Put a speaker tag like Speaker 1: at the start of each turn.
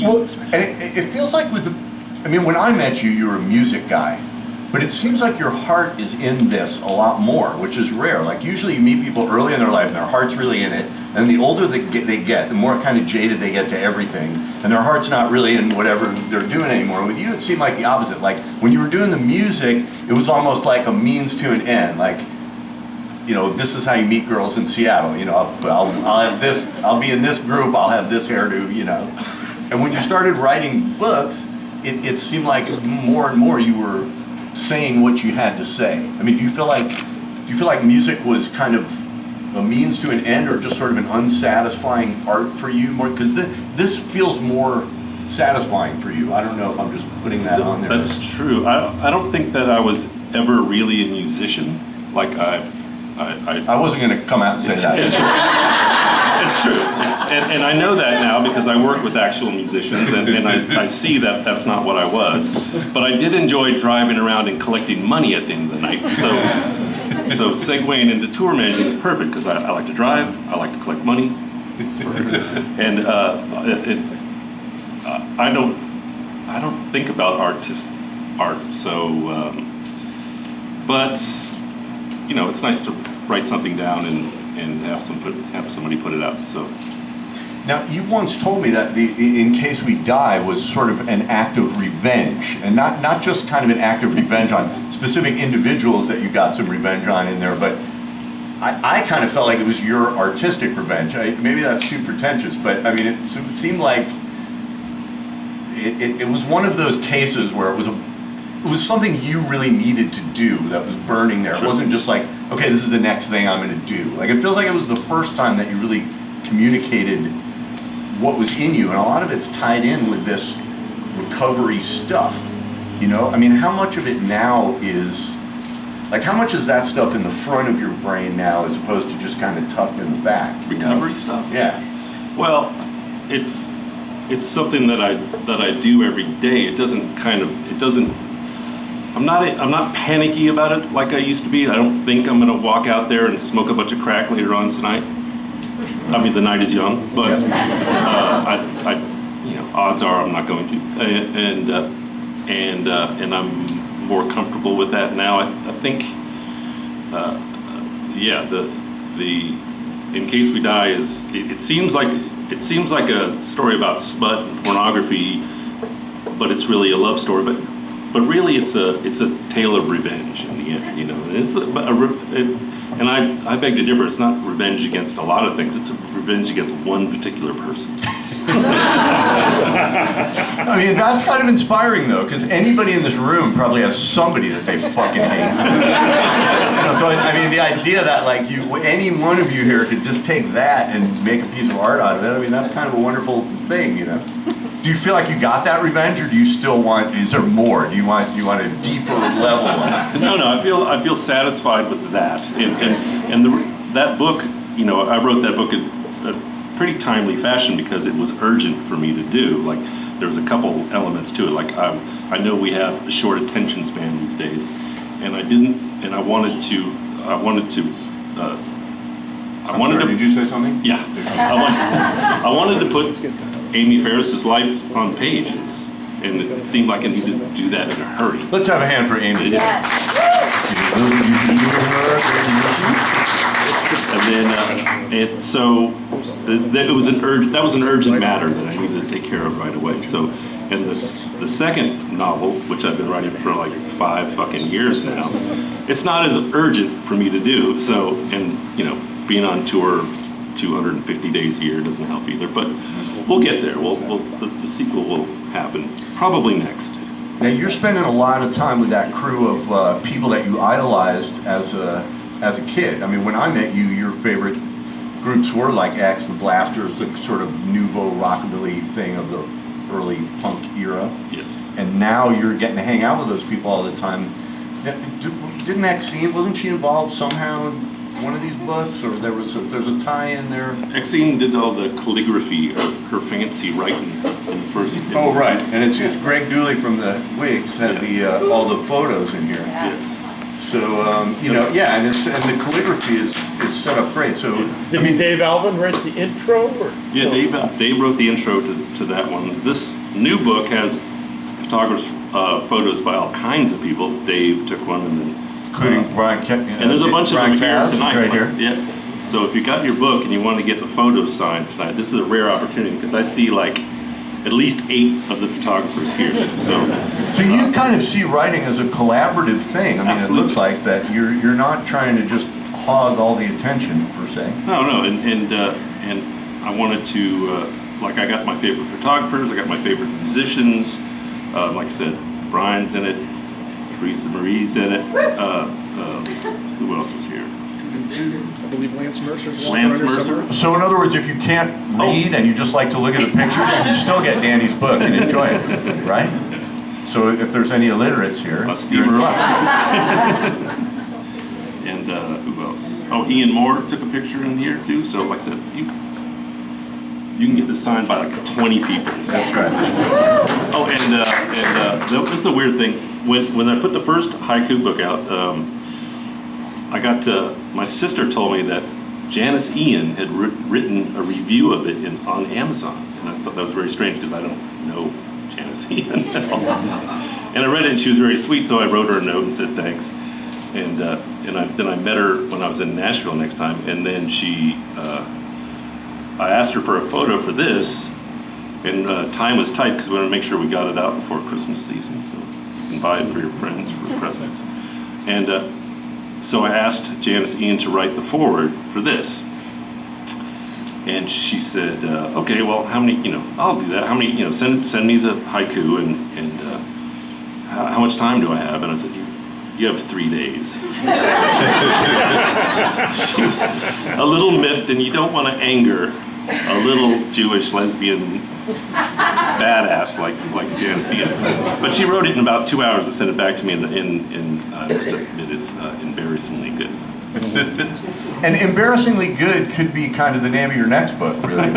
Speaker 1: Well, and it feels like I mean, when I met you, you were a music guy, but it seems like your heart is in this a lot more, which is rare. Like usually you meet people early in their life and their heart's really in it, and the older they get, the more kind of jaded they get to everything, and their heart's not really in whatever they're doing anymore. With you, it seemed like the opposite. Like when you were doing the music, it was almost like a means to an end. Like, you know, this is how you meet girls in Seattle. You know, I'll have this, I'll be in this group, I'll have this hairdo, you know. And when you started writing books, it seemed like more and more you were saying what you had to say. I mean, do you feel like music was kind of a means to an end, or just sort of an unsatisfying art for you more? Because this feels more satisfying for you. I don't know if I'm just putting that on there.
Speaker 2: That's true. I don't think that I was ever really a musician. Like I
Speaker 1: wasn't going to come out and say that.
Speaker 2: It's true. And I know that now because I work with actual musicians, and I see that that's not what I was. But I did enjoy driving around and collecting money at the end of the night. So segueing into tour managing is perfect because I like to drive, I like to collect money, and I don't think about art. So, but you know, it's nice to write something down and have somebody put it out. So.
Speaker 1: Now, you once told me that the "In Case We Die" was sort of an act of revenge, and not just kind of an act of revenge on specific individuals that you got some revenge on in there, but I kind of felt like it was your artistic revenge. Maybe that's too pretentious, but I mean, it seemed like it was one of those cases where it was something you really needed to do that was burning there. Sure. It wasn't just like, okay, this is the next thing I'm going to do. Like, it feels like it was the first time that you really communicated what was in you, and a lot of it's tied in with this recovery stuff, you know? I mean, how much of it now is, like, how much is that stuff in the front of your brain now as opposed to just kind of tucked in the back?
Speaker 2: Recovery stuff?
Speaker 1: Yeah.
Speaker 2: Well, it's something that I do every day. I'm not panicky about it like I used to be. I don't think I'm gonna walk out there and smoke a bunch of crack later on tonight. I mean, the night is young, but you know, odds are I'm not going to, and I'm more comfortable with that now. I think, yeah, the "In Case We Die" is. It seems like a story about smut and pornography, but it's really a love story. But really, it's a tale of revenge in the end. You know, and I beg to differ. It's not revenge against a lot of things. It's a revenge against one particular person.
Speaker 1: I mean, that's kind of inspiring, though, because anybody in this room probably has somebody that they fucking hate. You know, so, I mean, the idea that, like, any one of you here could just take that and make a piece of art out of it, I mean, that's kind of a wonderful thing, you know? Do you feel like you got that revenge, or do you still want, is there more? Do you want a deeper level of that?
Speaker 2: No, I feel satisfied with that. And that book, you know, I wrote that book in a pretty timely fashion because it was urgent for me to do. Like, there was a couple elements to it. Like, I know we have a short attention span these days, and I wanted to.
Speaker 1: Did you say something?
Speaker 2: Yeah. I wanted to put Amy Ferris's life on pages, and it seemed like I needed to do that in a hurry.
Speaker 1: Let's have a hand for Amy.
Speaker 3: Yes.
Speaker 2: And then, so that was an urgent matter that I needed to take care of right away. So, and the second novel, which I've been writing for like 5 fucking years now, it's not as urgent for me to do. So, and you know, being on tour 250 days a year doesn't help either. But we'll get there. The sequel will happen probably next.
Speaker 1: Now, you're spending a lot of time with that crew of people that you idolized as a kid. I mean, when I met you, your favorite groups were like X, the Blasters, the sort of nouveau rockabilly thing of the early punk era.
Speaker 2: Yes.
Speaker 1: And now you're getting to hang out with those people all the time. Didn't Exene, wasn't she involved somehow in one of these books, or there's a tie-in there?
Speaker 2: Exene did all the calligraphy, her fancy writing in the first.
Speaker 1: Oh, right, and it's Greg Dooley from the Wigs had all the photos in here.
Speaker 2: Yes.
Speaker 1: So you know, yeah, and the calligraphy is set up great. So
Speaker 4: Did Dave Alvin write the intro? Or?
Speaker 2: Yeah, Dave wrote the intro to that one. this new book has photographers' photos by all kinds of people. Dave took one, and then
Speaker 1: Including Brian
Speaker 2: and there's a bunch of them here
Speaker 1: Kaz,
Speaker 2: tonight.
Speaker 1: right here.
Speaker 2: Yeah. So if you got your book and you want to get the photos signed tonight, this is a rare opportunity because I see like at least 8 of the photographers here. So
Speaker 1: you kind of see writing as a collaborative thing. I mean,
Speaker 2: Absolutely.
Speaker 1: it looks like that you're not trying to just hog all the attention per se.
Speaker 2: no, and I wanted to like I got my favorite photographers, I got my favorite musicians. Like I said, Brian's in it, Teresa Marie's in it. Who else is here?
Speaker 3: I believe Lance Mercer's
Speaker 2: Lance Mercer.
Speaker 1: So in other words, if you can't read and you just like to look at the pictures, you can still get Danny's book and enjoy it, right? So if there's any illiterates here,
Speaker 2: Steve
Speaker 1: you're in
Speaker 2: Earle.
Speaker 1: luck.
Speaker 2: And who else? Oh, Ian Moore took a picture in here too. So like I said, you can get this signed by like 20 people.
Speaker 1: That's right.
Speaker 2: Oh, and this is a weird thing. When I put the first haiku book out, I got my sister told me that Janice Ian had written a review of it on Amazon, and I thought that was very strange because I don't know Janice Ian at all. And I read it, and she was very sweet, so I wrote her a note and said thanks. And then I met her when I was in Nashville next time, and then I asked her for a photo for this, and time was tight because we wanted to make sure we got it out before Christmas season, so you can buy it for your friends for presents. And so I asked Janice Ian to write the foreword for this. And she said, okay, well, how many, I'll do that. How many, send me the haiku and how much time do I have? And I said, you have 3 days. She was a little miffed, and you don't want to anger a little Jewish lesbian badass like Janice Ian. But she wrote it in about 2 hours and sent it back to me, and I must admit it's embarrassingly good.
Speaker 1: And embarrassingly good could be kind of the name of your next book, really.